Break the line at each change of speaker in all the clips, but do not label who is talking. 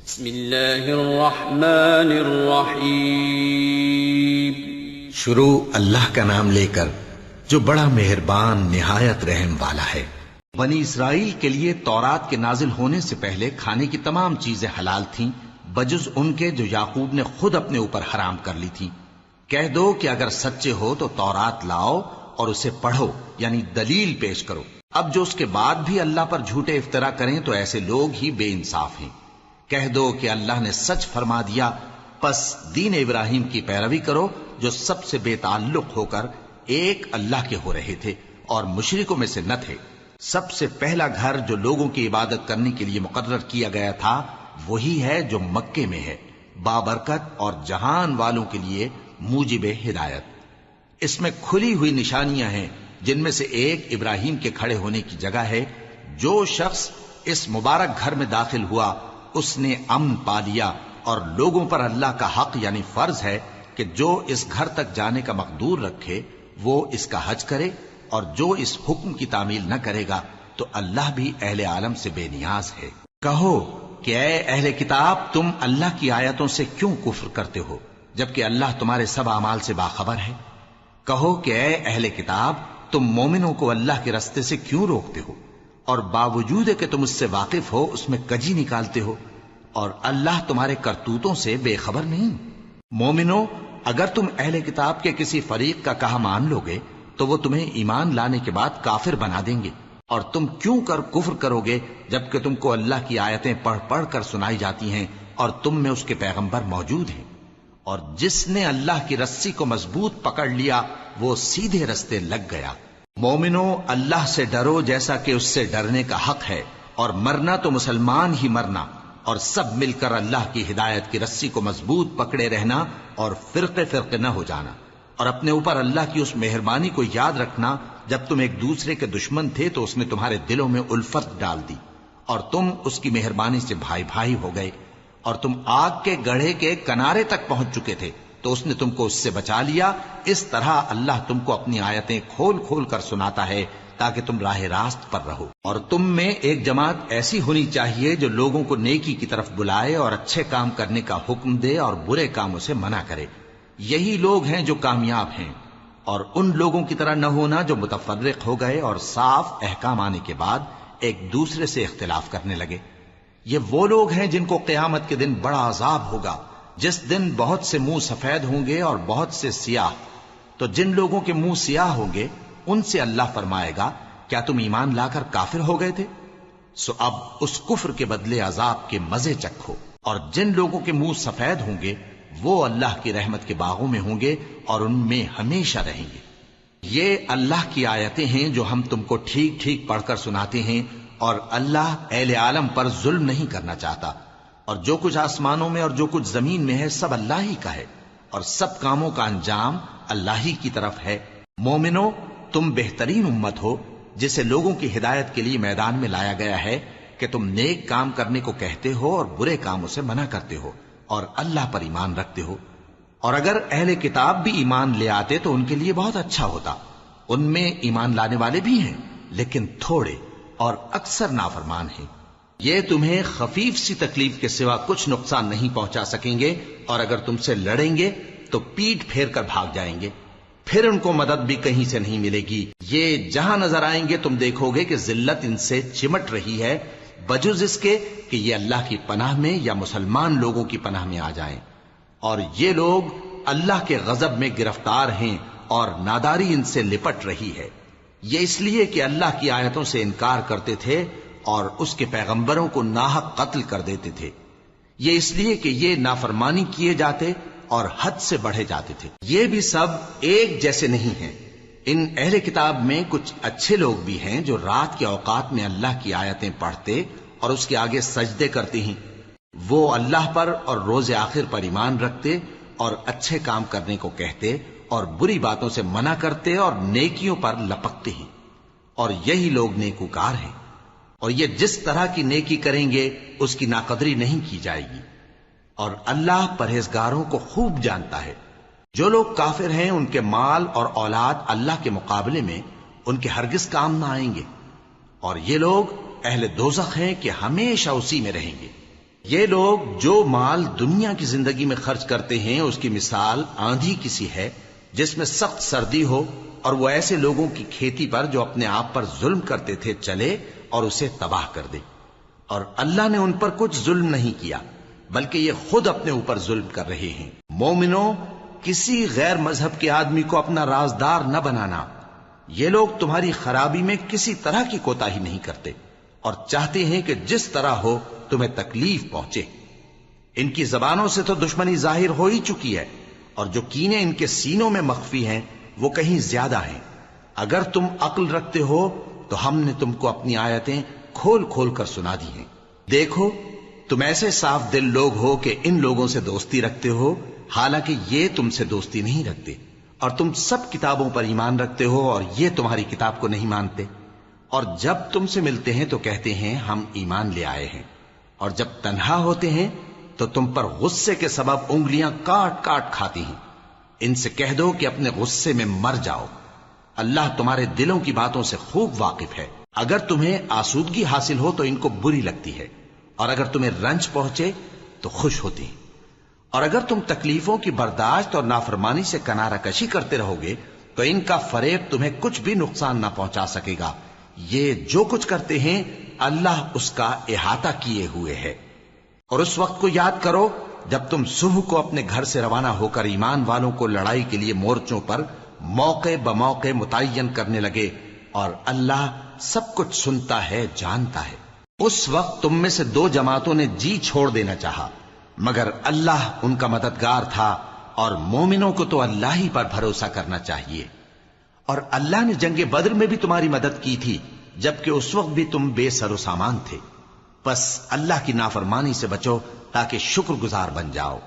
بسم اللہ الرحمن الرحیم۔
شروع اللہ کا نام لے کر جو بڑا مہربان نہایت رحم والا ہے۔ بنی اسرائیل کے لیے تورات کے نازل ہونے سے پہلے کھانے کی تمام چیزیں حلال تھیں بجز ان کے جو یعقوب نے خود اپنے اوپر حرام کر لی تھی۔ کہہ دو کہ اگر سچے ہو تو تورات لاؤ اور اسے پڑھو، یعنی دلیل پیش کرو۔ اب جو اس کے بعد بھی اللہ پر جھوٹے افطرا کریں تو ایسے لوگ ہی بے انصاف ہیں۔ کہہ دو کہ اللہ نے سچ فرما دیا، پس دین ابراہیم کی پیروی کرو جو سب سے بے تعلق ہو کر ایک اللہ کے ہو رہے تھے اور مشرکوں میں سے نہ تھے۔ سب سے پہلا گھر جو لوگوں کی عبادت کرنے کے لیے مقرر کیا گیا تھا وہی ہے جو مکے میں ہے، بابرکت اور جہان والوں کے لیے موجب ہدایت۔ اس میں کھلی ہوئی نشانیاں ہیں، جن میں سے ایک ابراہیم کے کھڑے ہونے کی جگہ ہے۔ جو شخص اس مبارک گھر میں داخل ہوا اس نے امن پا لیا، اور لوگوں پر اللہ کا حق یعنی فرض ہے کہ جو اس گھر تک جانے کا مقدور رکھے وہ اس کا حج کرے، اور جو اس حکم کی تعمیل نہ کرے گا تو اللہ بھی اہل عالم سے بے نیاز ہے۔ کہو کہ اے اہل کتاب، تم اللہ کی آیتوں سے کیوں کفر کرتے ہو جبکہ اللہ تمہارے سب اعمال سے باخبر ہے؟ کہو کہ اے اہل کتاب، تم مومنوں کو اللہ کے رستے سے کیوں روکتے ہو، اور باوجود کہ تم اس سے واقف ہو اس میں کجی نکالتے ہو، اور اللہ تمہارے کرتوتوں سے بے خبر نہیں؟ مومنو، اگر تم اہل کتاب کے کسی فریق کا کہا مان لو گے تو وہ تمہیں ایمان لانے کے بعد کافر بنا دیں گے، اور تم کیوں کر کفر کرو گے جبکہ تم کو اللہ کی آیتیں پڑھ پڑھ کر سنائی جاتی ہیں اور تم میں اس کے پیغمبر موجود ہیں۔ اور جس نے اللہ کی رسی کو مضبوط پکڑ لیا وہ سیدھے رستے لگ گیا۔ مومنو، اللہ سے ڈرو جیسا کہ اس سے ڈرنے کا حق ہے، اور مرنا تو مسلمان ہی مرنا، اور سب مل کر اللہ کی ہدایت کی رسی کو مضبوط پکڑے رہنا اور فرقے فرقے نہ ہو جانا، اور اپنے اوپر اللہ کی اس مہربانی کو یاد رکھنا جب تم ایک دوسرے کے دشمن تھے تو اس نے تمہارے دلوں میں الفت ڈال دی، اور تم اس کی مہربانی سے بھائی بھائی ہو گئے، اور تم آگ کے گڑھے کے کنارے تک پہنچ چکے تھے تو اس نے تم کو اس سے بچا لیا۔ اس طرح اللہ تم کو اپنی آیتیں کھول کھول کر سناتا ہے تاکہ تم راہ راست پر رہو۔ اور تم میں ایک جماعت ایسی ہونی چاہیے جو لوگوں کو نیکی کی طرف بلائے اور اچھے کام کرنے کا حکم دے اور برے کاموں سے منع کرے۔ یہی لوگ ہیں جو کامیاب ہیں، اور ان لوگوں کی طرح نہ ہونا جو متفرق ہو گئے اور صاف احکام آنے کے بعد ایک دوسرے سے اختلاف کرنے لگے۔ یہ وہ لوگ ہیں جن کو قیامت کے دن بڑا عذاب ہوگا، جس دن بہت سے منہ سفید ہوں گے اور بہت سے سیاہ۔ تو جن لوگوں کے منہ سیاہ ہوں گے ان سے اللہ فرمائے گا، کیا تم ایمان لا کر کافر ہو گئے تھے؟ سو اب اس کفر کے بدلے عذاب کے مزے چکھو۔ اور جن لوگوں کے منہ سفید ہوں گے وہ اللہ کی رحمت کے باغوں میں ہوں گے اور ان میں ہمیشہ رہیں گے۔ یہ اللہ کی آیتیں ہیں جو ہم تم کو ٹھیک ٹھیک پڑھ کر سناتے ہیں، اور اللہ اہل عالم پر ظلم نہیں کرنا چاہتا، اور جو کچھ آسمانوں میں اور جو کچھ زمین میں ہے سب اللہ ہی کا ہے، اور سب کاموں کا انجام اللہ ہی کی طرف ہے۔ مومنو، تم بہترین امت ہو جسے لوگوں کی ہدایت کے لیے میدان میں لایا گیا ہے کہ تم نیک کام کرنے کو کہتے ہو اور برے کاموں سے منع کرتے ہو، اور اللہ پر ایمان رکھتے ہو۔ اور اگر اہل کتاب بھی ایمان لے آتے تو ان کے لیے بہت اچھا ہوتا، ان میں ایمان لانے والے بھی ہیں لیکن تھوڑے اور اکثر نافرمان ہیں۔ یہ تمہیں خفیف سی تکلیف کے سوا کچھ نقصان نہیں پہنچا سکیں گے، اور اگر تم سے لڑیں گے تو پیٹ پھیر کر بھاگ جائیں گے، پھر ان کو مدد بھی کہیں سے نہیں ملے گی۔ یہ جہاں نظر آئیں گے تم دیکھو گے کہ ذلت ان سے چمٹ رہی ہے، بجز اس کے کہ یہ اللہ کی پناہ میں یا مسلمان لوگوں کی پناہ میں آ جائیں۔ اور یہ لوگ اللہ کے غضب میں گرفتار ہیں اور ناداری ان سے لپٹ رہی ہے۔ یہ اس لیے کہ اللہ کی آیتوں سے انکار کرتے تھے اور اس کے پیغمبروں کو ناحق قتل کر دیتے تھے۔ یہ اس لیے کہ یہ نافرمانی کیے جاتے اور حد سے بڑھے جاتے تھے۔ یہ بھی سب ایک جیسے نہیں ہیں۔ ان اہل کتاب میں کچھ اچھے لوگ بھی ہیں جو رات کے اوقات میں اللہ کی آیتیں پڑھتے اور اس کے آگے سجدے کرتے ہیں۔ وہ اللہ پر اور روز آخر پر ایمان رکھتے اور اچھے کام کرنے کو کہتے اور بری باتوں سے منع کرتے اور نیکیوں پر لپکتے ہیں، اور یہی لوگ نیکوکار ہیں۔ اور یہ جس طرح کی نیکی کریں گے اس کی ناقدری نہیں کی جائے گی، اور اللہ پرہیزگاروں کو خوب جانتا ہے۔ جو لوگ کافر ہیں ان کے مال اور اولاد اللہ کے مقابلے میں ان کے ہرگز کام نہ آئیں گے، اور یہ لوگ اہل دوزخ ہیں کہ ہمیشہ اسی میں رہیں گے۔ یہ لوگ جو مال دنیا کی زندگی میں خرچ کرتے ہیں اس کی مثال آندھی کسی ہے جس میں سخت سردی ہو اور وہ ایسے لوگوں کی کھیتی پر جو اپنے آپ پر ظلم کرتے تھے چلے اور اسے تباہ کر دے. اور اللہ نے ان پر کچھ ظلم نہیں کیا بلکہ یہ خود اپنے اوپر ظلم کر رہے ہیں. مومنوں، کسی غیر مذہب کے آدمی کو اپنا رازدار نہ بنانا. یہ لوگ تمہاری خرابی میں کسی طرح کی کوتاہی نہیں کرتے اور چاہتے ہیں کہ جس طرح ہو تمہیں تکلیف پہنچے. ان کی زبانوں سے تو دشمنی ظاہر ہو ہی چکی ہے اور جو کینے ان کے سینوں میں مخفی ہیں وہ کہیں زیادہ ہیں. اگر تم عقل رکھتے ہو تو ہم نے تم کو اپنی آیتیں کھول کھول کر سنا دی ہیں. دیکھو، تم ایسے صاف دل لوگ ہو کہ ان لوگوں سے دوستی رکھتے ہو حالانکہ یہ تم سے دوستی نہیں رکھتے، اور تم سب کتابوں پر ایمان رکھتے ہو اور یہ تمہاری کتاب کو نہیں مانتے. اور جب تم سے ملتے ہیں تو کہتے ہیں ہم ایمان لے آئے ہیں، اور جب تنہا ہوتے ہیں تو تم پر غصے کے سبب انگلیاں کاٹ کاٹ کھاتی ہیں. ان سے کہہ دو کہ اپنے غصے میں مر جاؤ. اللہ تمہارے دلوں کی باتوں سے خوب واقف ہے. اگر تمہیں آسودگی حاصل ہو تو ان کو بری لگتی ہے، اور اگر تمہیں رنج پہنچے تو خوش ہوتی ہیں. اور اگر تم تکلیفوں کی برداشت اور نافرمانی سے کنارہ کشی کرتے رہو گے تو ان کا فریب تمہیں کچھ بھی نقصان نہ پہنچا سکے گا. یہ جو کچھ کرتے ہیں اللہ اس کا احاطہ کیے ہوئے ہے. اور اس وقت کو یاد کرو جب تم صبح کو اپنے گھر سے روانہ ہو کر ایمان والوں کو لڑائی کے لیے مورچوں پر موقع بموقع متعین کرنے لگے، اور اللہ سب کچھ سنتا ہے، جانتا ہے. اس وقت تم میں سے دو جماعتوں نے جی چھوڑ دینا چاہا، مگر اللہ ان کا مددگار تھا، اور مومنوں کو تو اللہ ہی پر بھروسہ کرنا چاہیے. اور اللہ نے جنگ بدر میں بھی تمہاری مدد کی تھی جبکہ اس وقت بھی تم بے سر و سامان تھے. بس اللہ کی نافرمانی سے بچو تاکہ شکر گزار بن جاؤ.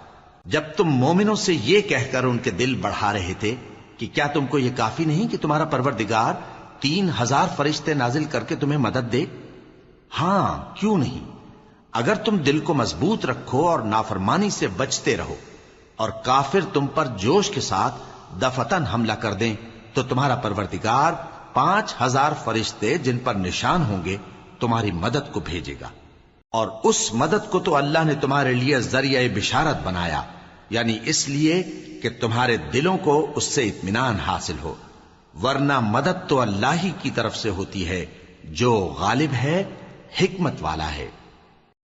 جب تم مومنوں سے یہ کہہ کر ان کے دل بڑھا رہے تھے کہ کیا تم کو یہ کافی نہیں کہ تمہارا پروردگار 3000 فرشتے نازل کر کے تمہیں مدد دے؟ ہاں، کیوں نہیں. اگر تم دل کو مضبوط رکھو اور نافرمانی سے بچتے رہو اور کافر تم پر جوش کے ساتھ دفتن حملہ کر دیں تو تمہارا پروردگار 5000 فرشتے جن پر نشان ہوں گے تمہاری مدد کو بھیجے گا. اور اس مدد کو تو اللہ نے تمہارے لیے ذریعہ بشارت بنایا، یعنی اس لیے کہ تمہارے دلوں کو اس سے اطمینان حاصل ہو، ورنہ مدد تو اللہ ہی کی طرف سے ہوتی ہے جو غالب ہے، حکمت والا ہے.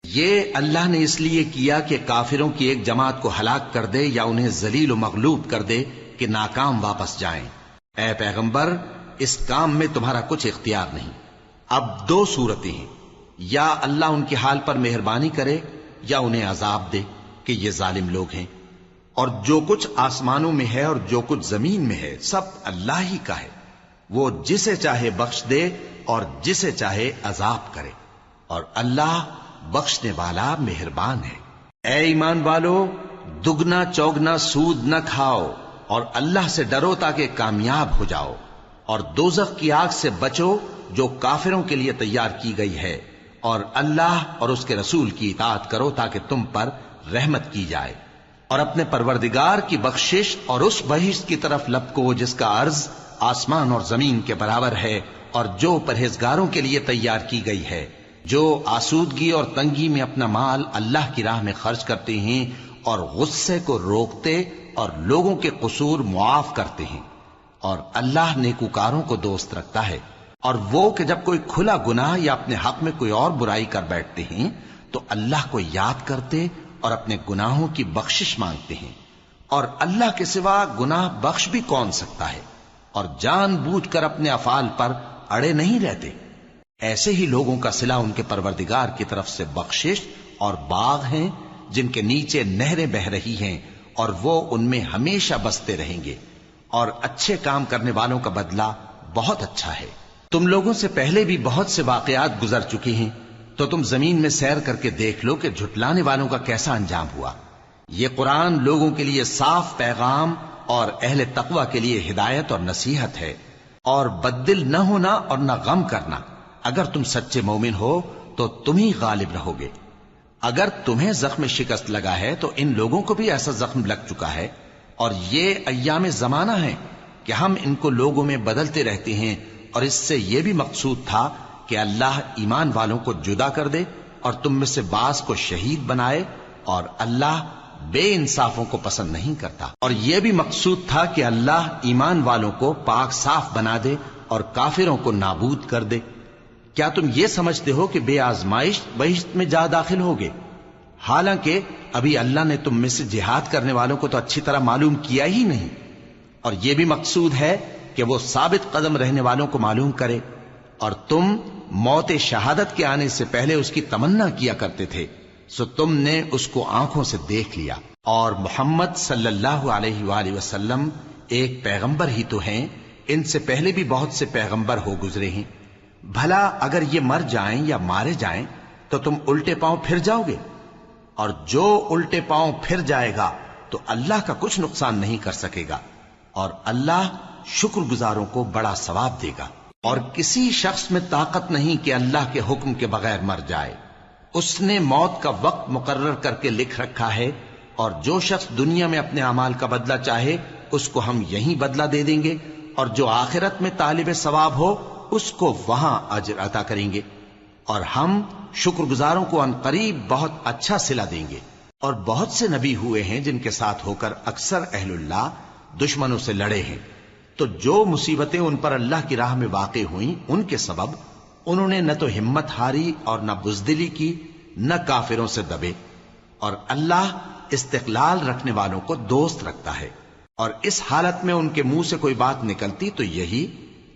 یہ اللہ نے اس لیے کیا کہ کافروں کی ایک جماعت کو ہلاک کر دے یا انہیں ذلیل و مغلوب کر دے کہ ناکام واپس جائیں. اے پیغمبر، اس کام میں تمہارا کچھ اختیار نہیں. اب دو صورتیں ہیں، یا اللہ ان کے حال پر مہربانی کرے یا انہیں عذاب دے کہ یہ ظالم لوگ ہیں. اور جو کچھ آسمانوں میں ہے اور جو کچھ زمین میں ہے سب اللہ ہی کا ہے. وہ جسے چاہے بخش دے اور جسے چاہے عذاب کرے، اور اللہ بخشنے والا مہربان ہے. اے ایمان والو، دگنا چوگنا سود نہ کھاؤ اور اللہ سے ڈرو تاکہ کامیاب ہو جاؤ. اور دوزخ کی آگ سے بچو جو کافروں کے لیے تیار کی گئی ہے، اور اللہ اور اس کے رسول کی اطاعت کرو تاکہ تم پر رحمت کی جائے. اور اپنے پروردگار کی بخشش اور اس بہشت کی طرف لپکو جس کا عرض آسمان اور زمین کے برابر ہے، اور جو پرہیزگاروں کے لیے تیار کی گئی ہے، جو آسودگی اور تنگی میں اپنا مال اللہ کی راہ میں خرچ کرتے ہیں اور غصے کو روکتے اور لوگوں کے قصور معاف کرتے ہیں. اور اللہ نیکوکاروں کو دوست رکھتا ہے. اور وہ کہ جب کوئی کھلا گناہ یا اپنے حق میں کوئی اور برائی کر بیٹھتے ہیں تو اللہ کو یاد کرتے اور اپنے گناہوں کی بخشش مانگتے ہیں. اور اللہ کے سوا گناہ بخش بھی کون سکتا ہے، اور جان بوجھ کر اپنے افعال پر اڑے نہیں رہتے. ایسے ہی لوگوں کا صلہ ان کے پروردگار کی طرف سے بخشش اور باغ ہیں جن کے نیچے نہریں بہ رہی ہیں، اور وہ ان میں ہمیشہ بستے رہیں گے. اور اچھے کام کرنے والوں کا بدلہ بہت اچھا ہے. تم لوگوں سے پہلے بھی بہت سے واقعات گزر چکے ہیں، تو تم زمین میں سیر کر کے دیکھ لو کہ جھٹلانے والوں کا کیسا انجام ہوا. یہ قرآن لوگوں کے لیے صاف پیغام اور اہل تقوی کے لیے ہدایت اور نصیحت ہے. اور بددل نہ ہونا اور نہ غم کرنا. اگر تم سچے مومن ہو تو تم ہی غالب رہو گے. اگر تمہیں زخم شکست لگا ہے تو ان لوگوں کو بھی ایسا زخم لگ چکا ہے. اور یہ ایام زمانہ ہیں کہ ہم ان کو لوگوں میں بدلتے رہتے ہیں. اور اس سے یہ بھی مقصود تھا کہ اللہ ایمان والوں کو جدا کر دے اور تم میں سے بعض کو شہید بنائے، اور اللہ بے انصافوں کو پسند نہیں کرتا۔ اور یہ بھی مقصود تھا کہ اللہ ایمان والوں کو پاک صاف بنا دے اور کافروں کو نابود کر دے۔ کیا تم یہ سمجھتے ہو کہ بے آزمائش بہشت میں جا داخل ہوگے؟ حالانکہ ابھی اللہ نے تم میں سے جہاد کرنے والوں کو تو اچھی طرح معلوم کیا ہی نہیں۔ اور یہ بھی مقصود ہے کہ وہ ثابت قدم رہنے والوں کو معلوم کرے، اور تم موت شہادت کے آنے سے پہلے اس کی تمنا کیا کرتے تھے، سو تم نے اس کو آنکھوں سے دیکھ لیا۔ اور محمد صلی اللہ علیہ وآلہ وسلم ایک پیغمبر ہی تو ہیں، ان سے پہلے بھی بہت سے پیغمبر ہو گزرے ہیں۔ بھلا اگر یہ مر جائیں یا مارے جائیں تو تم الٹے پاؤں پھر جاؤ گے؟ اور جو الٹے پاؤں پھر جائے گا تو اللہ کا کچھ نقصان نہیں کر سکے گا، اور اللہ شکر گزاروں کو بڑا ثواب دے گا۔ اور کسی شخص میں طاقت نہیں کہ اللہ کے حکم کے بغیر مر جائے، اس نے موت کا وقت مقرر کر کے لکھ رکھا ہے، اور جو شخص دنیا میں اپنے اعمال کا بدلہ چاہے اس کو ہم یہیں بدلہ دے دیں گے، اور جو آخرت میں طالب ثواب ہو اس کو وہاں اجر عطا کریں گے، اور ہم شکر گزاروں کو ان قریب بہت اچھا صلہ دیں گے۔ اور بہت سے نبی ہوئے ہیں جن کے ساتھ ہو کر اکثر اہل اللہ دشمنوں سے لڑے ہیں، تو جو مصیبتیں ان پر اللہ کی راہ میں واقع ہوئیں ان کے سبب انہوں نے نہ تو ہمت ہاری اور نہ بزدلی کی، نہ کافروں سے دبے۔ اور اللہ استقلال رکھنے والوں کو دوست رکھتا ہے، اور اس حالت میں ان کے منہ سے کوئی بات نکلتی تو یہی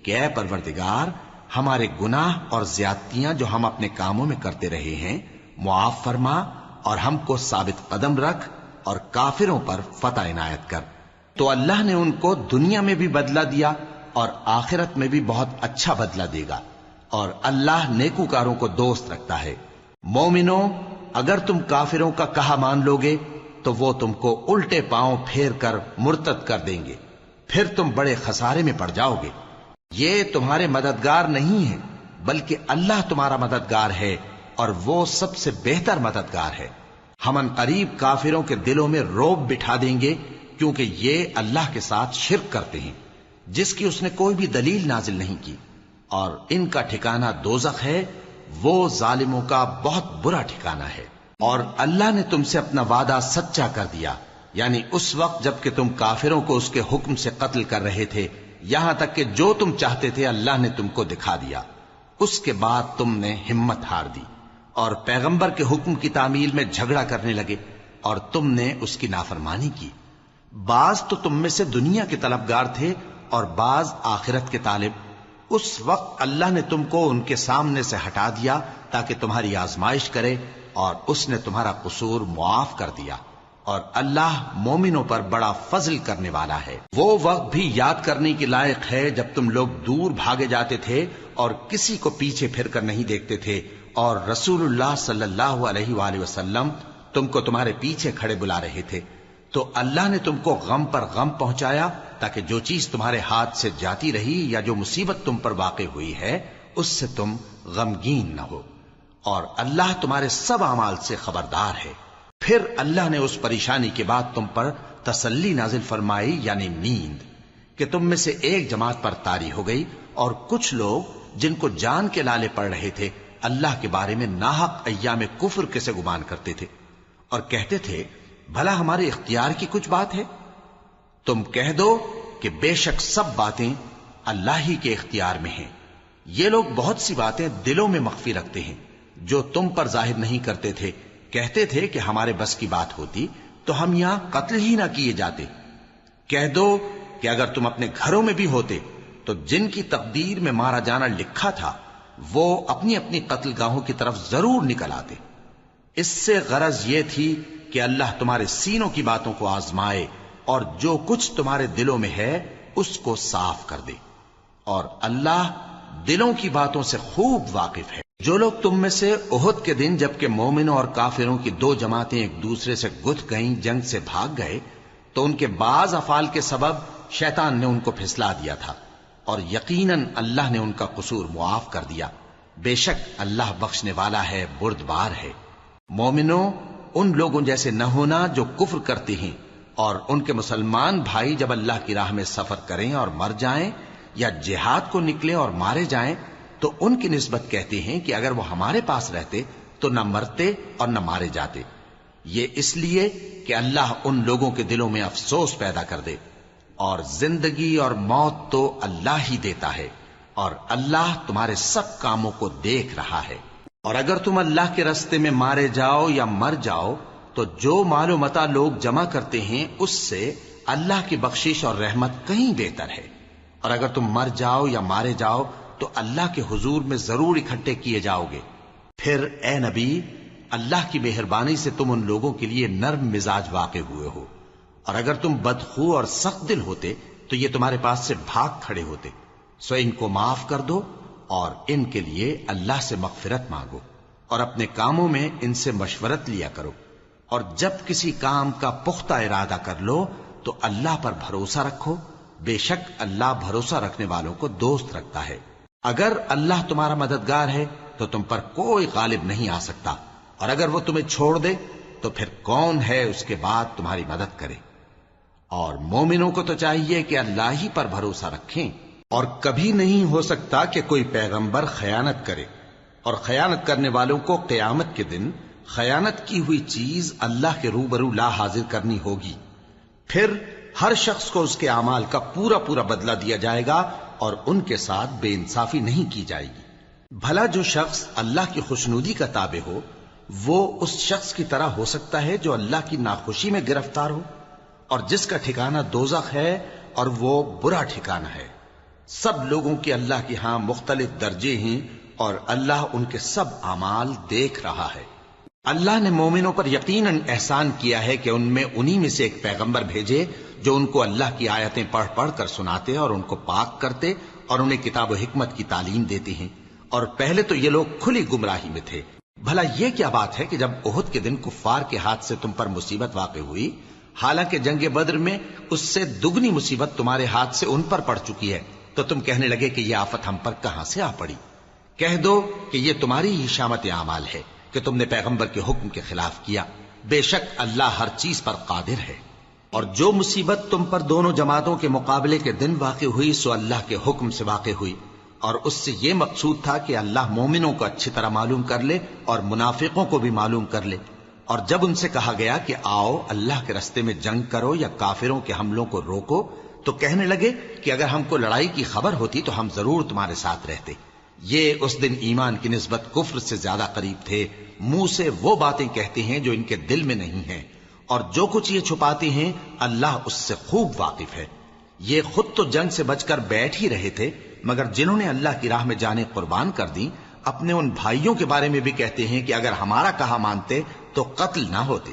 کہ اے پروردگار، ہمارے گناہ اور زیادتیاں جو ہم اپنے کاموں میں کرتے رہے ہیں معاف فرما، اور ہم کو ثابت قدم رکھ، اور کافروں پر فتح عنایت کر۔ تو اللہ نے ان کو دنیا میں بھی بدلہ دیا اور آخرت میں بھی بہت اچھا بدلہ دے گا، اور اللہ نیکوکاروں کو دوست رکھتا ہے۔ مومنوں، اگر تم کافروں کا کہا مان لوگے تو وہ تم کو الٹے پاؤں پھیر کر مرتد کر دیں گے، پھر تم بڑے خسارے میں پڑ جاؤ گے۔ یہ تمہارے مددگار نہیں ہیں، بلکہ اللہ تمہارا مددگار ہے، اور وہ سب سے بہتر مددگار ہے۔ ہم ان قریب کافروں کے دلوں میں رعب بٹھا دیں گے، کیونکہ یہ اللہ کے ساتھ شرک کرتے ہیں جس کی اس نے کوئی بھی دلیل نازل نہیں کی، اور ان کا ٹھکانہ دوزخ ہے، وہ ظالموں کا بہت برا ٹھکانہ ہے۔ اور اللہ نے تم سے اپنا وعدہ سچا کر دیا، یعنی اس وقت جب کہ تم کافروں کو اس کے حکم سے قتل کر رہے تھے، یہاں تک کہ جو تم چاہتے تھے اللہ نے تم کو دکھا دیا۔ اس کے بعد تم نے ہمت ہار دی اور پیغمبر کے حکم کی تعمیل میں جھگڑا کرنے لگے، اور تم نے اس کی نافرمانی کی۔ بعض تو تم میں سے دنیا کے طلبگار تھے اور بعض آخرت کے طالب۔ اس وقت اللہ نے تم کو ان کے سامنے سے ہٹا دیا تاکہ تمہاری آزمائش کرے، اور اس نے تمہارا قصور معاف کر دیا، اور اللہ مومنوں پر بڑا فضل کرنے والا ہے۔ وہ وقت بھی یاد کرنے کے لائق ہے جب تم لوگ دور بھاگے جاتے تھے اور کسی کو پیچھے پھر کر نہیں دیکھتے تھے، اور رسول اللہ صلی اللہ علیہ وآلہ وسلم تم کو تمہارے پیچھے کھڑے بلا رہے تھے، تو اللہ نے تم کو غم پر غم پہنچایا تاکہ جو چیز تمہارے ہاتھ سے جاتی رہی یا جو مصیبت تم پر واقع ہوئی ہے اس سے تم غمگین نہ ہو، اور اللہ تمہارے سب اعمال سے خبردار ہے۔ پھر اللہ نے اس پریشانی کے بعد تم پر تسلی نازل فرمائی، یعنی نیند، کہ تم میں سے ایک جماعت پر طاری ہو گئی، اور کچھ لوگ جن کو جان کے لالے پڑ رہے تھے اللہ کے بارے میں ناحق ایام کفر کے سے گمان کرتے تھے، اور کہتے تھے بھلا ہمارے اختیار کی کچھ بات ہے؟ تم کہہ دو کہ بے شک سب باتیں اللہ ہی کے اختیار میں ہیں۔ یہ لوگ بہت سی باتیں دلوں میں مخفی رکھتے ہیں جو تم پر ظاہر نہیں کرتے تھے۔ کہتے تھے کہ ہمارے بس کی بات ہوتی تو ہم یہاں قتل ہی نہ کیے جاتے۔ کہہ دو کہ اگر تم اپنے گھروں میں بھی ہوتے تو جن کی تقدیر میں مارا جانا لکھا تھا وہ اپنی اپنی قتل گاہوں کی طرف ضرور نکل آتے۔ اس سے غرض یہ تھی کہ اللہ تمہارے سینوں کی باتوں کو آزمائے اور جو کچھ تمہارے دلوں میں ہے اس کو صاف کر دے، اور اللہ دلوں کی باتوں سے خوب واقف ہے۔ جو لوگ تم میں سے احد کے دن جبکہ مومنوں اور کافروں کی دو جماعتیں ایک دوسرے سے گتھ گئیں جنگ سے بھاگ گئے تو ان کے بعض افعال کے سبب شیطان نے ان کو پھسلا دیا تھا، اور یقیناً اللہ نے ان کا قصور معاف کر دیا۔ بے شک اللہ بخشنے والا ہے، بردبار ہے۔ مومنوں، ان لوگوں جیسے نہ ہونا جو کفر کرتے ہیں، اور ان کے مسلمان بھائی جب اللہ کی راہ میں سفر کریں اور مر جائیں یا جہاد کو نکلے اور مارے جائیں تو ان کی نسبت کہتے ہیں کہ اگر وہ ہمارے پاس رہتے تو نہ مرتے اور نہ مارے جاتے، یہ اس لیے کہ اللہ ان لوگوں کے دلوں میں افسوس پیدا کر دے، اور زندگی اور موت تو اللہ ہی دیتا ہے، اور اللہ تمہارے سب کاموں کو دیکھ رہا ہے۔ اور اگر تم اللہ کے راستے میں مارے جاؤ یا مر جاؤ تو جو مال و متاع لوگ جمع کرتے ہیں اس سے اللہ کی بخشش اور رحمت کہیں بہتر ہے، اور اگر تم مر جاؤ یا مارے جاؤ تو اللہ کے حضور میں ضرور اکٹھے کیے جاؤ گے۔ پھر اے نبی، اللہ کی مہربانی سے تم ان لوگوں کے لیے نرم مزاج واقع ہوئے ہو، اور اگر تم بدخو اور سخت دل ہوتے تو یہ تمہارے پاس سے بھاگ کھڑے ہوتے، سو ان کو معاف کر دو اور ان کے لیے اللہ سے مغفرت مانگو، اور اپنے کاموں میں ان سے مشورت لیا کرو، اور جب کسی کام کا پختہ ارادہ کر لو تو اللہ پر بھروسہ رکھو، بے شک اللہ بھروسہ رکھنے والوں کو دوست رکھتا ہے۔ اگر اللہ تمہارا مددگار ہے تو تم پر کوئی غالب نہیں آ سکتا، اور اگر وہ تمہیں چھوڑ دے تو پھر کون ہے اس کے بعد تمہاری مدد کرے۔ اور مومنوں کو تو چاہیے کہ اللہ ہی پر بھروسہ رکھیں، اور کبھی نہیں ہو سکتا کہ کوئی پیغمبر خیانت کرے، اور خیانت کرنے والوں کو قیامت کے دن خیانت کی ہوئی چیز اللہ کے روبرو لا حاضر کرنی ہوگی، پھر ہر شخص کو اس کے اعمال کا پورا پورا بدلہ دیا جائے گا، اور ان کے ساتھ بے انصافی نہیں کی جائے گی۔ بھلا جو شخص اللہ کی خوشنودی کا تابع ہو وہ اس شخص کی طرح ہو سکتا ہے جو اللہ کی ناخوشی میں گرفتار ہو، اور جس کا ٹھکانہ دوزخ ہے اور وہ برا ٹھکانہ ہے۔ سب لوگوں کے اللہ کے ہاں مختلف درجے ہیں، اور اللہ ان کے سب اعمال دیکھ رہا ہے۔ اللہ نے مومنوں پر یقیناً احسان کیا ہے کہ ان میں انہی میں سے ایک پیغمبر بھیجے جو ان کو اللہ کی آیتیں پڑھ پڑھ کر سناتے اور ان کو پاک کرتے اور انہیں کتاب و حکمت کی تعلیم دیتے ہیں، اور پہلے تو یہ لوگ کھلی گمراہی میں تھے۔ بھلا یہ کیا بات ہے کہ جب احد کے دن کفار کے ہاتھ سے تم پر مصیبت واقع ہوئی، حالانکہ جنگ بدر میں اس سے دگنی مصیبت تمہارے ہاتھ سے ان پر پڑ چکی ہے، تو تم کہنے لگے کہ یہ آفت ہم پر کہاں سے آ پڑی؟ کہہ دو کہ یہ تمہاری ہی شامت اعمال ہے کہ تم نے پیغمبر کے حکم کے خلاف کیا، بے شک اللہ ہر چیز پر قادر ہے۔ اور جو مصیبت تم پر دونوں جماعتوں کے مقابلے کے دن واقع ہوئی سو اللہ کے حکم سے واقع ہوئی، اور اس سے یہ مقصود تھا کہ اللہ مومنوں کو اچھی طرح معلوم کر لے اور منافقوں کو بھی معلوم کر لے۔ اور جب ان سے کہا گیا کہ آؤ اللہ کے راستے میں جنگ کرو یا کافروں کے حملوں کو روکو، تو کہنے لگے کہ اگر ہم کو لڑائی کی خبر ہوتی تو ہم ضرور تمہارے ساتھ رہتے۔ یہ اس دن ایمان کی نسبت کفر سے زیادہ قریب تھے، منہ سے وہ باتیں کہتے ہیں جو ان کے دل میں نہیں ہیں، اور جو کچھ یہ چھپاتے ہیں اللہ اس سے خوب واقف ہے۔ یہ خود تو جنگ سے بچ کر بیٹھ ہی رہے تھے، مگر جنہوں نے اللہ کی راہ میں جانیں قربان کر دی اپنے ان بھائیوں کے بارے میں بھی کہتے ہیں کہ اگر ہمارا کہا مانتے تو قتل نہ ہوتے۔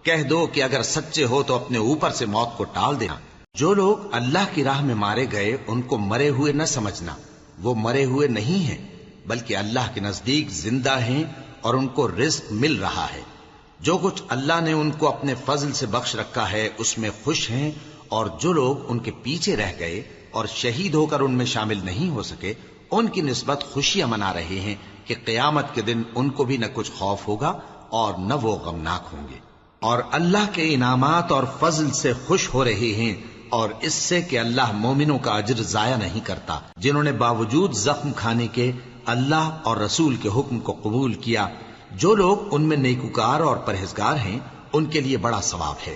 کہہ دو کہ اگر سچے ہو تو اپنے اوپر سے موت کو ٹال دینا۔ جو لوگ اللہ کی راہ میں مارے گئے ان کو مرے ہوئے نہ سمجھنا، وہ مرے ہوئے نہیں ہیں بلکہ اللہ کے نزدیک زندہ ہیں اور ان کو رزق مل رہا ہے۔ جو کچھ اللہ نے ان کو اپنے فضل سے بخش رکھا ہے اس میں خوش ہیں، اور جو لوگ ان کے پیچھے رہ گئے اور شہید ہو کر ان میں شامل نہیں ہو سکے ان کی نسبت خوشیاں منا رہے ہیں کہ قیامت کے دن ان کو بھی نہ کچھ خوف ہوگا اور نہ وہ غمناک ہوں گے، اور اللہ کے انعامات اور فضل سے خوش ہو رہے ہیں، اور اس سے کہ اللہ مومنوں کا اجر ضائع نہیں کرتا جنہوں نے باوجود زخم کھانے کے اللہ اور رسول کے حکم کو قبول کیا۔ جو لوگ ان میں نیکوکار اور پرہیزگار ہیں ان کے لیے بڑا ثواب ہے۔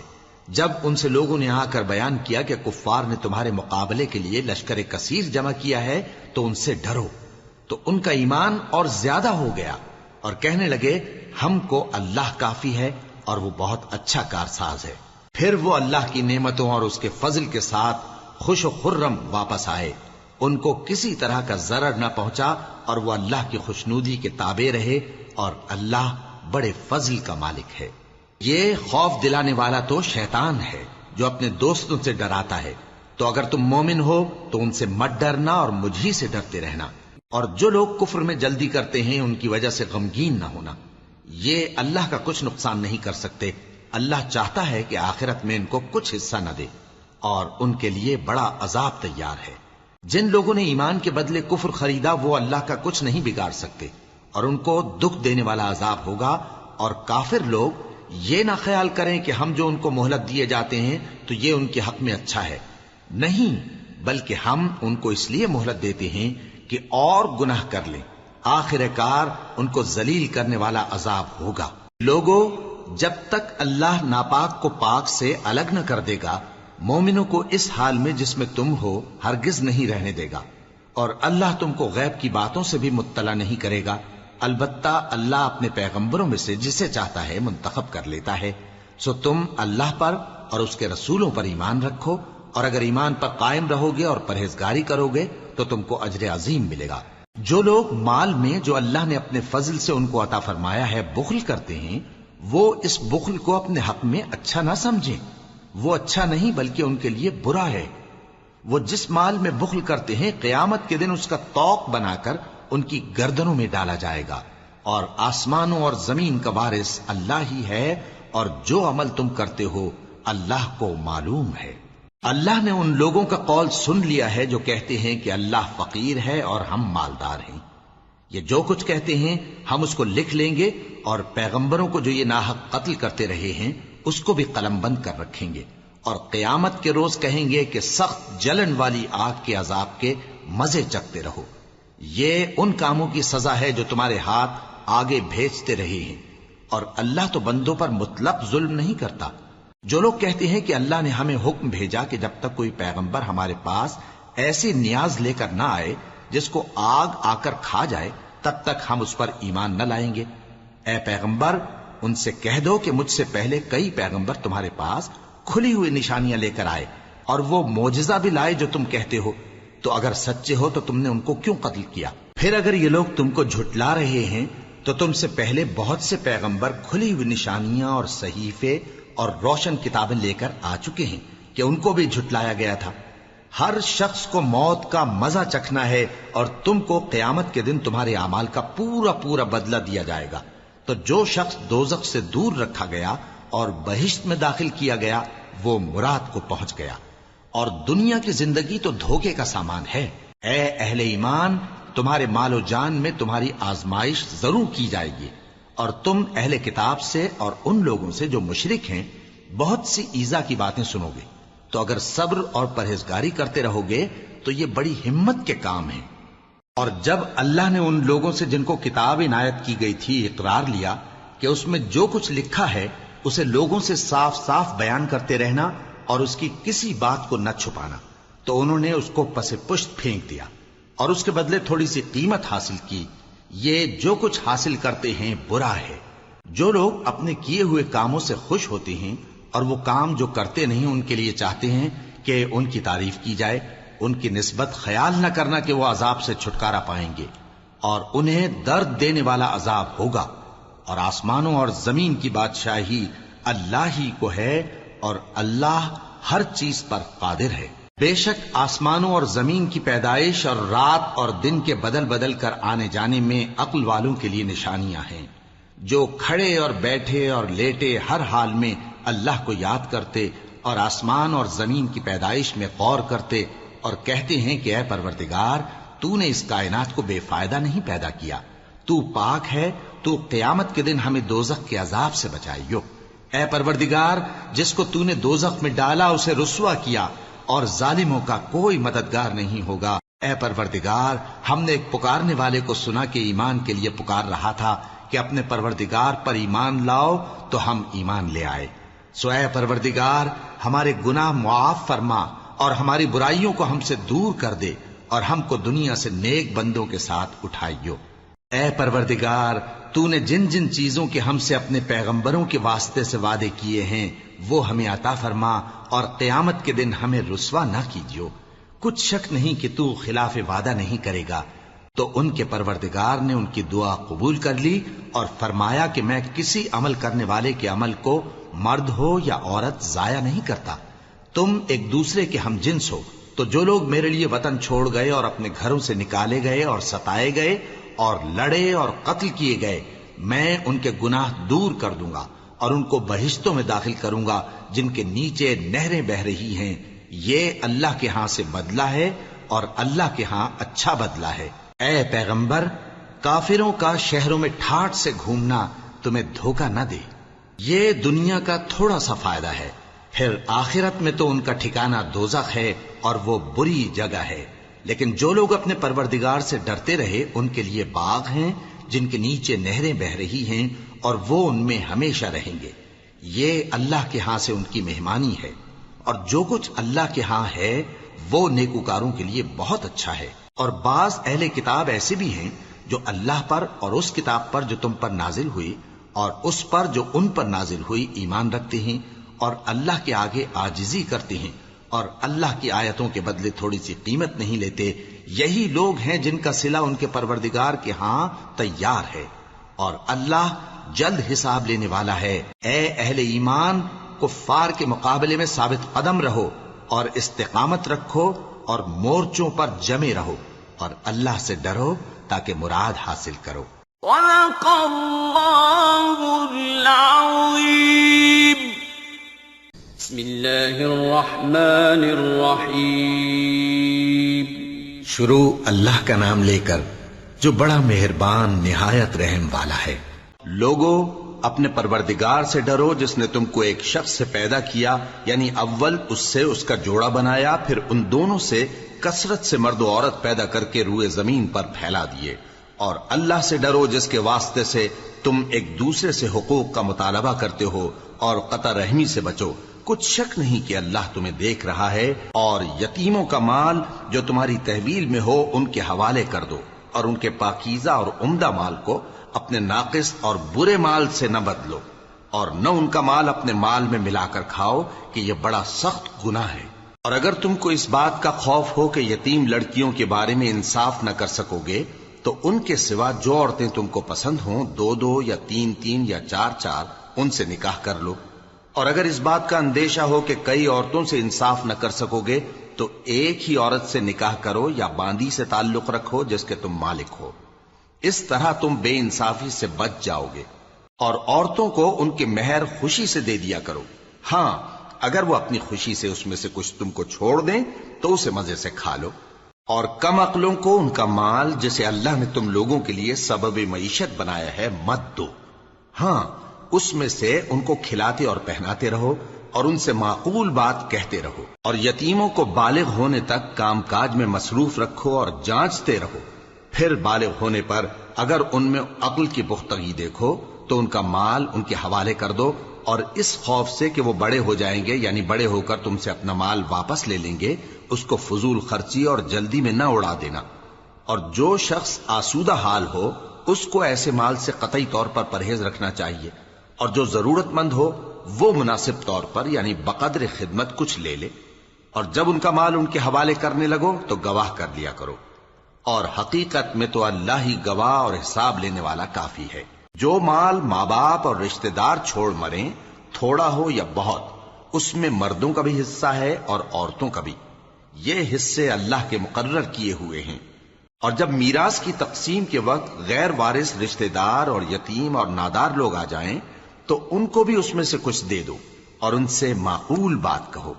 جب ان سے لوگوں نے آ کر بیان کیا کہ کفار نے تمہارے مقابلے کے لیے لشکر کثیر جمع کیا ہے تو ان سے ڈرو، تو ان کا ایمان اور زیادہ ہو گیا، اور کہنے لگے ہم کو اللہ کافی ہے اور وہ بہت اچھا کارساز ہے۔ پھر وہ اللہ کی نعمتوں اور اس کے فضل کے ساتھ خوش و خرم واپس آئے، ان کو کسی طرح کا ضرر نہ پہنچا، اور وہ اللہ کی خوشنودی کے تابع رہے، اور اللہ بڑے فضل کا مالک ہے۔ یہ خوف دلانے والا تو شیطان ہے جو اپنے دوستوں سے ڈراتا ہے، تو اگر تم مومن ہو تو ان سے مت ڈرنا اور مجھ ہی سے ڈرتے رہنا، اور جو لوگ کفر میں جلدی کرتے ہیں ان کی وجہ سے غمگین نہ ہونا، یہ اللہ کا کچھ نقصان نہیں کر سکتے۔ اللہ چاہتا ہے کہ آخرت میں ان کو کچھ حصہ نہ دے، اور ان کے لیے بڑا عذاب تیار ہے۔ جن لوگوں نے ایمان کے بدلے کفر خریدا وہ اللہ کا کچھ نہیں بگاڑ سکتے، اور ان کو دکھ دینے والا عذاب ہوگا۔ اور کافر لوگ یہ نہ خیال کریں کہ ہم جو ان کو مہلت دیے جاتے ہیں تو یہ ان کے حق میں اچھا ہے، نہیں، بلکہ ہم ان کو اس لیے مہلت دیتے ہیں کہ اور گناہ کر لیں۔ آخر کار ان کو ذلیل کرنے والا عذاب ہوگا۔ لوگوں، جب تک اللہ ناپاک کو پاک سے الگ نہ کر دے گا، مومنوں کو اس حال میں جس میں تم ہو ہرگز نہیں رہنے دے گا، اور اللہ تم کو غیب کی باتوں سے بھی مطلع نہیں کرے گا۔ البتہ اللہ اپنے پیغمبروں میں سے جسے چاہتا ہے منتخب کر لیتا ہے۔ سو تم اللہ پر اور اس کے رسولوں پر ایمان رکھو، اور اگر ایمان پر قائم رہو گے اور پرہیزگاری کرو گے تو تم کو اجر عظیم ملے گا۔ جو لوگ مال میں جو اللہ نے اپنے فضل سے ان کو عطا فرمایا ہے بخل کرتے ہیں، وہ اس بخل کو اپنے حق میں اچھا نہ سمجھیں۔ وہ اچھا نہیں بلکہ ان کے لیے برا ہے۔ وہ جس مال میں بخل کرتے ہیں قیامت کے دن اس کا طوق بنا کر ان کی گردنوں میں ڈالا جائے گا، اور آسمانوں اور زمین کا وارث اللہ ہی ہے، اور جو عمل تم کرتے ہو اللہ کو معلوم ہے۔ اللہ نے ان لوگوں کا قول سن لیا ہے جو کہتے ہیں کہ اللہ فقیر ہے اور ہم مالدار ہیں۔ یہ جو کچھ کہتے ہیں ہم اس کو لکھ لیں گے، اور پیغمبروں کو جو یہ ناحق قتل کرتے رہے ہیں اس کو بھی قلم بند کر رکھیں گے، اور قیامت کے روز کہیں گے کہ سخت جلن والی آگ کے عذاب کے مزے چکھتے رہو۔ یہ ان کاموں کی سزا ہے جو تمہارے ہاتھ آگے بھیجتے رہے ہیں، اور اللہ تو بندوں پر مطلق ظلم نہیں کرتا۔ جو لوگ کہتے ہیں کہ اللہ نے ہمیں حکم بھیجا کہ جب تک کوئی پیغمبر ہمارے پاس ایسی نیاز لے کر نہ آئے جس کو آگ آ کر کھا جائے، تب تک ہم اس پر ایمان نہ لائیں گے۔ اے پیغمبر، ان سے کہہ دو کہ مجھ سے پہلے کئی پیغمبر تمہارے پاس کھلی ہوئی نشانیاں لے کر آئے، اور وہ معجزہ بھی لائے جو تم کہتے ہو، تو اگر سچے ہو تو تم نے ان کو کیوں قتل کیا؟ پھر اگر یہ لوگ تم کو جھٹلا رہے ہیں تو تم سے پہلے بہت سے پیغمبر کھلی ہوئی نشانیاں اور صحیفے اور روشن کتابیں لے کر آ چکے ہیں کہ ان کو بھی جھٹلایا گیا تھا۔ ہر شخص کو موت کا مزہ چکھنا ہے، اور تم کو قیامت کے دن تمہارے اعمال کا پورا پورا بدلہ دیا جائے گا۔ تو جو شخص دوزخ سے دور رکھا گیا اور بہشت میں داخل کیا گیا وہ مراد کو پہنچ گیا، اور دنیا کی زندگی تو دھوکے کا سامان ہے۔ اے اہل ایمان، تمہارے مال و جان میں تمہاری آزمائش ضرور کی جائے گی، اور تم اہل کتاب سے اور ان لوگوں سے جو مشرک ہیں بہت سی ایذا کی باتیں سنو گے، تو اگر صبر اور پرہیزگاری کرتے رہو گے تو یہ بڑی ہمت کے کام ہیں۔ اور جب اللہ نے ان لوگوں سے جن کو کتاب عنایت کی گئی تھی اقرار لیا کہ اس میں جو کچھ لکھا ہے اسے لوگوں سے صاف صاف بیان کرتے رہنا اور اس کی کسی بات کو نہ چھپانا، تو انہوں نے اس کو پس پشت پھینک دیا اور اس کے بدلے تھوڑی سی قیمت حاصل کی۔ یہ جو کچھ حاصل کرتے ہیں برا ہے۔ جو لوگ اپنے کیے ہوئے کاموں سے خوش ہوتے ہیں اور وہ کام جو کرتے نہیں ان کے لیے چاہتے ہیں کہ ان کی تعریف کی جائے، ان کی نسبت خیال نہ کرنا کہ وہ عذاب سے چھٹکارا پائیں گے، اور انہیں درد دینے والا عذاب ہوگا۔ اور آسمانوں اور زمین کی بادشاہی اللہ ہی کو ہے، اور اللہ ہر چیز پر قادر ہے۔ بے شک آسمانوں اور زمین کی پیدائش اور رات اور دن کے بدل بدل کر آنے جانے میں عقل والوں کے لیے نشانیاں ہیں، جو کھڑے اور بیٹھے اور لیٹے ہر حال میں اللہ کو یاد کرتے اور آسمان اور زمین کی پیدائش میں غور کرتے اور کہتے ہیں کہ اے پروردگار، تو نے اس کائنات کو بے فائدہ نہیں پیدا کیا، تو پاک ہے، تو قیامت کے دن ہمیں دوزخ کے عذاب سے بچائیو۔ اے پروردگار، جس کو تو نے دوزخ میں ڈالا اسے رسوا کیا، اور ظالموں کا کوئی مددگار نہیں ہوگا۔ اے پروردگار، ہم نے ایک پکارنے والے کو سنا کہ ایمان کے لیے پکار رہا تھا کہ اپنے پروردگار پر ایمان لاؤ، تو ہم ایمان لے آئے۔ سو اے پروردگار، ہمارے گناہ معاف فرما اور ہماری برائیوں کو ہم سے دور کر دے، اور ہم کو دنیا سے نیک بندوں کے ساتھ اٹھائیو۔ اے پروردگار، تو نے جن جن چیزوں کے ہم سے اپنے پیغمبروں کے واسطے سے وعدے کیے ہیں وہ ہمیں عطا فرما، اور قیامت کے دن ہمیں رسوا نہ کیجیو۔ کچھ شک نہیں کہ تو خلاف وعدہ نہیں کرے گا۔ تو ان کے پروردگار نے ان کی دعا قبول کر لی اور فرمایا کہ میں کسی عمل کرنے والے کے عمل کو مرد ہو یا عورت ضائع نہیں کرتا۔ تم ایک دوسرے کے ہم جنس ہو، تو جو لوگ میرے لیے وطن چھوڑ گئے اور اپنے گھروں سے نکالے گئے اور ستائے گئے اور لڑے اور قتل کیے گئے، میں ان کے گناہ دور کر دوں گا اور ان کو بہشتوں میں داخل کروں گا جن کے نیچے نہریں بہ رہی ہیں۔ یہ اللہ کے ہاں سے بدلہ ہے، اور اللہ کے ہاں اچھا بدلہ ہے۔ اے پیغمبر، کافروں کا شہروں میں ٹھاٹھ سے گھومنا تمہیں دھوکہ نہ دے۔ یہ دنیا کا تھوڑا سا فائدہ ہے، پھر آخرت میں تو ان کا ٹھکانہ دوزخ ہے، اور وہ بری جگہ ہے۔ لیکن جو لوگ اپنے پروردگار سے ڈرتے رہے ان کے لیے باغ ہیں جن کے نیچے نہریں بہ رہی ہیں اور وہ ان میں ہمیشہ رہیں گے. یہ اللہ کے ہاں سے ان کی مہمانی ہے، اور جو کچھ اللہ کے ہاں ہے وہ نیکوکاروں کے لیے بہت اچھا ہے. اور بعض اہل کتاب ایسے بھی ہیں جو اللہ پر اور اس کتاب پر جو تم پر نازل ہوئی اور اس پر جو ان پر نازل ہوئی ایمان رکھتے ہیں اور اللہ کے آگے عاجزی کرتے ہیں اور اللہ کی آیتوں کے بدلے تھوڑی سی قیمت نہیں لیتے. یہی لوگ ہیں جن کا صلہ ان کے پروردگار کے ہاں تیار ہے، اور اللہ جلد حساب لینے والا ہے. اے اہل ایمان، کفار کے مقابلے میں ثابت قدم رہو اور استقامت رکھو اور مورچوں پر جمے رہو اور اللہ سے ڈرو تاکہ مراد حاصل کرو.
صدق اللہ العظیم. بسم اللہ الرحمن الرحیم.
شروع اللہ کا نام لے کر جو بڑا مہربان نہایت رحم والا ہے. لوگو، اپنے پروردگار سے ڈرو جس نے تم کو ایک شخص سے پیدا کیا، یعنی اول اس سے اس کا جوڑا بنایا، پھر ان دونوں سے کثرت سے مرد و عورت پیدا کر کے روئے زمین پر پھیلا دیے. اور اللہ سے ڈرو جس کے واسطے سے تم ایک دوسرے سے حقوق کا مطالبہ کرتے ہو، اور قطع رحمی سے بچو. کچھ شک نہیں کہ اللہ تمہیں دیکھ رہا ہے. اور یتیموں کا مال جو تمہاری تحویل میں ہو ان کے حوالے کر دو، اور ان کے پاکیزہ اور عمدہ مال کو اپنے ناقص اور برے مال سے نہ بدلو، اور نہ ان کا مال اپنے مال میں ملا کر کھاؤ کہ یہ بڑا سخت گناہ ہے. اور اگر تم کو اس بات کا خوف ہو کہ یتیم لڑکیوں کے بارے میں انصاف نہ کر سکو گے تو ان کے سوا جو عورتیں تم کو پسند ہوں 2 یا 3 یا 4 ان سے نکاح کر لو. اور اگر اس بات کا اندیشہ ہو کہ کئی عورتوں سے انصاف نہ کر سکو گے تو ایک ہی عورت سے نکاح کرو یا باندی سے تعلق رکھو جس کے تم مالک ہو. اس طرح تم بے انصافی سے بچ جاؤ گے. اور عورتوں کو ان کے مہر خوشی سے دے دیا کرو. ہاں، اگر وہ اپنی خوشی سے اس میں سے کچھ تم کو چھوڑ دیں تو اسے مزے سے کھا لو. اور کم عقلوں کو ان کا مال جسے اللہ نے تم لوگوں کے لیے سبب معیشت بنایا ہے مت دو. ہاں، اس میں سے ان کو کھلاتے اور پہناتے رہو اور ان سے معقول بات کہتے رہو. اور یتیموں کو بالغ ہونے تک کام کاج میں مصروف رکھو اور جانچتے رہو. پھر بالغ ہونے پر اگر ان میں عقل کی پختگی دیکھو تو ان کا مال ان کے حوالے کر دو، اور اس خوف سے کہ وہ بڑے ہو جائیں گے، یعنی بڑے ہو کر تم سے اپنا مال واپس لے لیں گے، اس کو فضول خرچی اور جلدی میں نہ اڑا دینا. اور جو شخص آسودہ حال ہو اس کو ایسے مال سے قطعی طور پر پرہیز رکھنا چاہیے، اور جو ضرورت مند ہو وہ مناسب طور پر یعنی بقدر خدمت کچھ لے لے. اور جب ان کا مال ان کے حوالے کرنے لگو تو گواہ کر لیا کرو. اور حقیقت میں تو اللہ ہی گواہ اور حساب لینے والا کافی ہے. جو مال ماں باپ اور رشتہ دار چھوڑ مریں، تھوڑا ہو یا بہت، اس میں مردوں کا بھی حصہ ہے اور عورتوں کا بھی. یہ حصے اللہ کے مقرر کیے ہوئے ہیں. اور جب میراث کی تقسیم کے وقت غیر وارث رشتہ دار اور یتیم اور نادار لوگ آ جائیں تو ان کو بھی اس میں سے کچھ دے دو اور ان سے معقول بات کہو.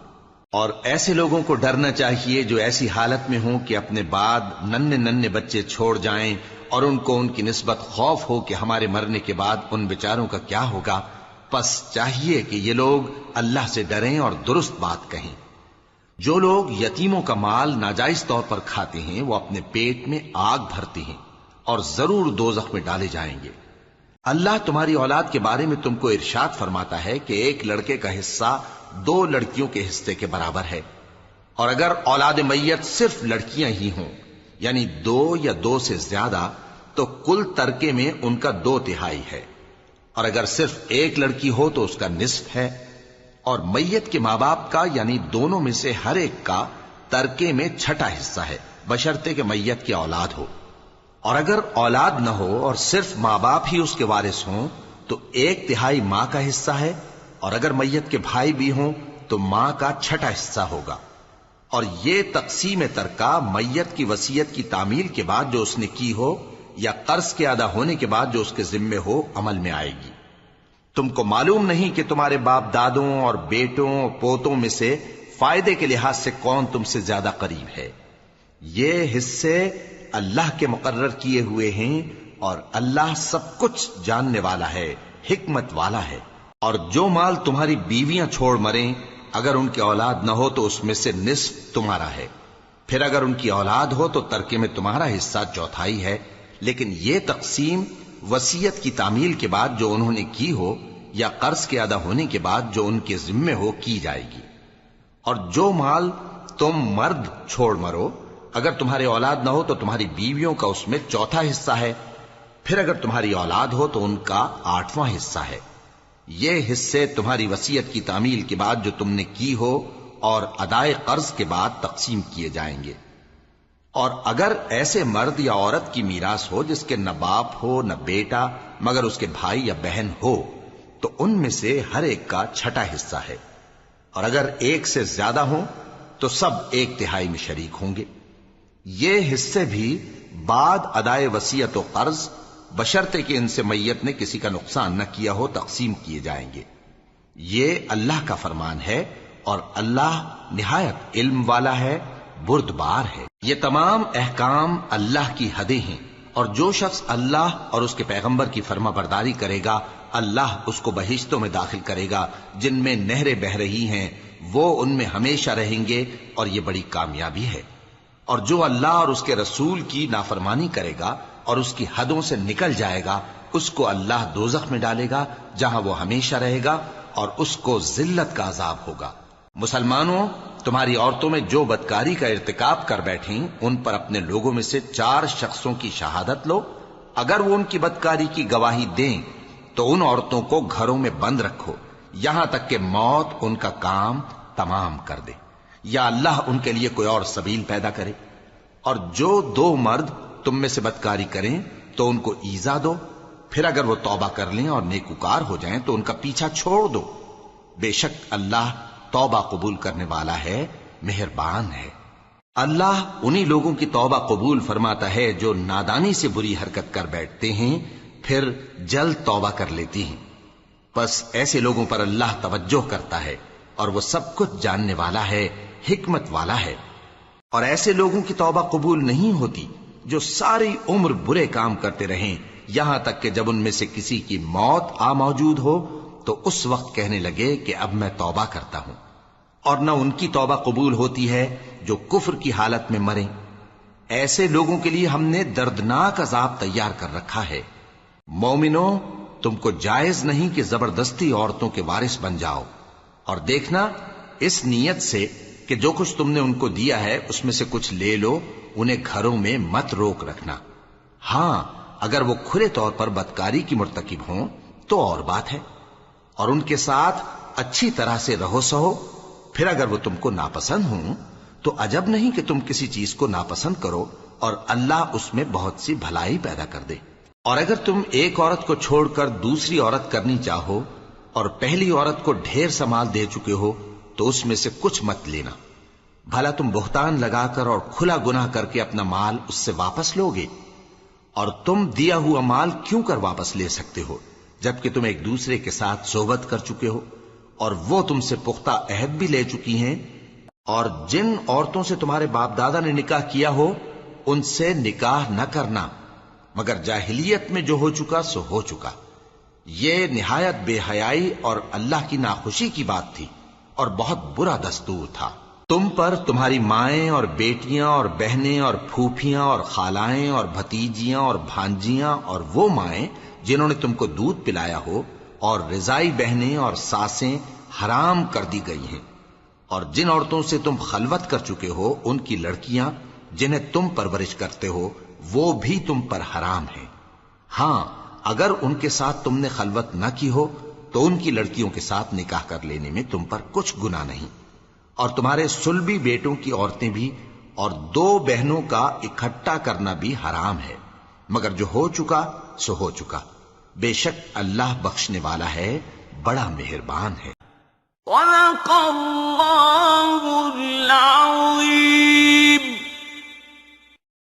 اور ایسے لوگوں کو ڈرنا چاہیے جو ایسی حالت میں ہوں کہ اپنے بعد ننھے بچے چھوڑ جائیں اور ان کو ان کی نسبت خوف ہو کہ ہمارے مرنے کے بعد ان بیچاروں کا کیا ہوگا. پس چاہیے کہ یہ لوگ اللہ سے ڈریں اور درست بات کہیں. جو لوگ یتیموں کا مال ناجائز طور پر کھاتے ہیں وہ اپنے پیٹ میں آگ بھرتے ہیں اور ضرور دوزخ میں ڈالے جائیں گے. اللہ تمہاری اولاد کے بارے میں تم کو ارشاد فرماتا ہے کہ ایک لڑکے کا حصہ 2 لڑکیوں کے حصے کے برابر ہے. اور اگر اولاد میت صرف لڑکیاں ہی ہوں یعنی 2 یا 2 سے زیادہ تو کل ترکے میں ان کا 2/3 ہے. اور اگر صرف ایک لڑکی ہو تو اس کا نصف ہے. اور میت کے ماں باپ کا یعنی دونوں میں سے ہر ایک کا ترکے میں 6واں حصہ ہے بشرطے کہ میت کی اولاد ہو. اور اگر اولاد نہ ہو اور صرف ماں باپ ہی اس کے وارث ہوں تو 1/3 ماں کا حصہ ہے. اور اگر میت کے بھائی بھی ہوں تو ماں کا 6واں حصہ ہوگا. اور یہ تقسیم ترکہ میت کی وصیت کی تعمیل کے بعد جو اس نے کی ہو یا قرض کے ادا ہونے کے بعد جو اس کے ذمے ہو عمل میں آئے گی. تم کو معلوم نہیں کہ تمہارے باپ دادوں اور بیٹوں اور پوتوں میں سے فائدے کے لحاظ سے کون تم سے زیادہ قریب ہے. یہ حصے اللہ کے مقرر کیے ہوئے ہیں اور اللہ سب کچھ جاننے والا ہے، حکمت والا ہے. اور جو مال تمہاری بیویاں چھوڑ مریں اگر ان کے اولاد نہ ہو تو اس میں سے نصف تمہارا ہے. پھر اگر ان کی اولاد ہو تو ترکے میں تمہارا حصہ چوتھائی ہے، لیکن یہ تقسیم وصیت کی تعمیل کے بعد جو انہوں نے کی ہو یا قرض کے ادا ہونے کے بعد جو ان کے ذمے ہو کی جائے گی۔ اور جو مال تم مرد چھوڑ مرو، اگر تمہارے اولاد نہ ہو تو تمہاری بیویوں کا اس میں چوتھا حصہ ہے، پھر اگر تمہاری اولاد ہو تو ان کا 8واں حصہ ہے۔ یہ حصے تمہاری وصیت کی تعمیل کے بعد جو تم نے کی ہو اور ادائے قرض کے بعد تقسیم کیے جائیں گے۔ اور اگر ایسے مرد یا عورت کی میراث ہو جس کے نہ باپ ہو نہ بیٹا مگر اس کے بھائی یا بہن ہو، تو ان میں سے ہر ایک کا چھٹا حصہ ہے، اور اگر ایک سے زیادہ ہوں تو سب 1/3 میں شریک ہوں گے۔ یہ حصے بھی بعد ادائے وصیت و قرض بشرطے کہ ان سے میت نے کسی کا نقصان نہ کیا ہو تقسیم کیے جائیں گے۔ یہ اللہ کا فرمان ہے اور اللہ نہایت علم والا ہے، بردبار ہے۔ یہ تمام احکام اللہ کی حدیں ہیں، اور جو شخص اللہ اور اس کے پیغمبر کی فرما برداری کرے گا اللہ اس کو بہشتوں میں داخل کرے گا جن میں نہریں بہ رہی ہیں، وہ ان میں ہمیشہ رہیں گے، اور یہ بڑی کامیابی ہے۔ اور جو اللہ اور اس کے رسول کی نافرمانی کرے گا اور اس کی حدوں سے نکل جائے گا اس کو اللہ دوزخ میں ڈالے گا جہاں وہ ہمیشہ رہے گا، اور اس کو ذلت کا عذاب ہوگا۔ مسلمانوں، تمہاری عورتوں میں جو بدکاری کا ارتکاب کر بیٹھیں ان پر اپنے لوگوں میں سے 4 شخصوں کی شہادت لو۔ اگر وہ ان کی بدکاری کی گواہی دیں تو ان عورتوں کو گھروں میں بند رکھو یہاں تک کہ موت ان کا کام تمام کر دے، یا اللہ ان کے لیے کوئی اور سبیل پیدا کرے۔ اور جو 2 مرد تم میں سے بدکاری کریں تو ان کو ایذا دو، پھر اگر وہ توبہ کر لیں اور نیکوکار ہو جائیں تو ان کا پیچھا چھوڑ دو۔ بے شک اللہ توبہ قبول کرنے والا ہے، مہربان ہے۔ اللہ انہی لوگوں کی توبہ قبول فرماتا ہے جو نادانی سے بری حرکت کر بیٹھتے ہیں پھر جلد توبہ کر لیتی ہیں، بس ایسے لوگوں پر اللہ توجہ کرتا ہے اور وہ سب کچھ جاننے والا ہے، حکمت والا ہے۔ اور ایسے لوگوں کی توبہ قبول نہیں ہوتی جو ساری عمر برے کام کرتے رہیں یہاں تک کہ جب ان میں سے کسی کی موت آ موجود ہو تو اس وقت کہنے لگے کہ اب میں توبہ کرتا ہوں۔ اور نہ ان کی توبہ قبول ہوتی ہے جو کفر کی حالت میں مریں۔ ایسے لوگوں کے لیے ہم نے دردناک عذاب تیار کر رکھا ہے۔ مومنوں، تم کو جائز نہیں کہ زبردستی عورتوں کے وارث بن جاؤ، اور دیکھنا اس نیت سے کہ جو کچھ تم نے ان کو دیا ہے اس میں سے کچھ لے لو، انہیں گھروں میں مت روک رکھنا۔ ہاں، اگر وہ کھلے طور پر بدکاری کی مرتکب ہوں تو اور بات ہے، اور ان کے ساتھ اچھی طرح سے رہو سہو۔ پھر اگر وہ تم کو ناپسند ہوں تو عجب نہیں کہ تم کسی چیز کو ناپسند کرو، اور اللہ اس میں بہت سی بھلائی پیدا کر دے۔ اور اگر تم ایک عورت کو چھوڑ کر دوسری عورت کرنی چاہو اور پہلی عورت کو ڈھیر سا مال دے چکے ہو تو اس میں سے کچھ مت لینا، بھلا تم بہتان لگا کر اور کھلا گناہ کر کے اپنا مال اس سے واپس لوگے؟ اور تم دیا ہوا مال کیوں کر واپس لے سکتے ہو جبکہ تم ایک دوسرے کے ساتھ صحبت کر چکے ہو اور وہ تم سے پختہ عہد بھی لے چکی ہیں؟ اور جن عورتوں سے تمہارے باپ دادا نے نکاح کیا ہو ان سے نکاح نہ کرنا مگر جاہلیت میں جو ہو چکا سو ہو چکا۔ یہ نہایت بے حیائی اور اللہ کی ناخوشی کی بات تھی اور بہت برا دستور تھا۔ تم پر تمہاری مائیں اور بیٹیاں اور بہنیں اور پھوپھیاں اور خالائیں اور بھتیجیاں اور بھانجیاں اور وہ مائیں جنہوں نے تم کو دودھ پلایا ہو اور رضائی بہنیں اور ساسیں حرام کر دی گئی ہیں، اور جن عورتوں سے تم خلوت کر چکے ہو ان کی لڑکیاں جنہیں تم پرورش کرتے ہو وہ بھی تم پر حرام ہیں۔ ہاں، اگر ان کے ساتھ تم نے خلوت نہ کی ہو تو ان کی لڑکیوں کے ساتھ نکاح کر لینے میں تم پر کچھ گناہ نہیں۔ اور تمہارے صلبی بیٹوں کی عورتیں بھی اور 2 بہنوں کا اکٹھا کرنا بھی حرام ہے، مگر جو ہو چکا سو ہو چکا۔ بے شک اللہ بخشنے والا ہے، بڑا مہربان ہے۔
وَلَقَدْ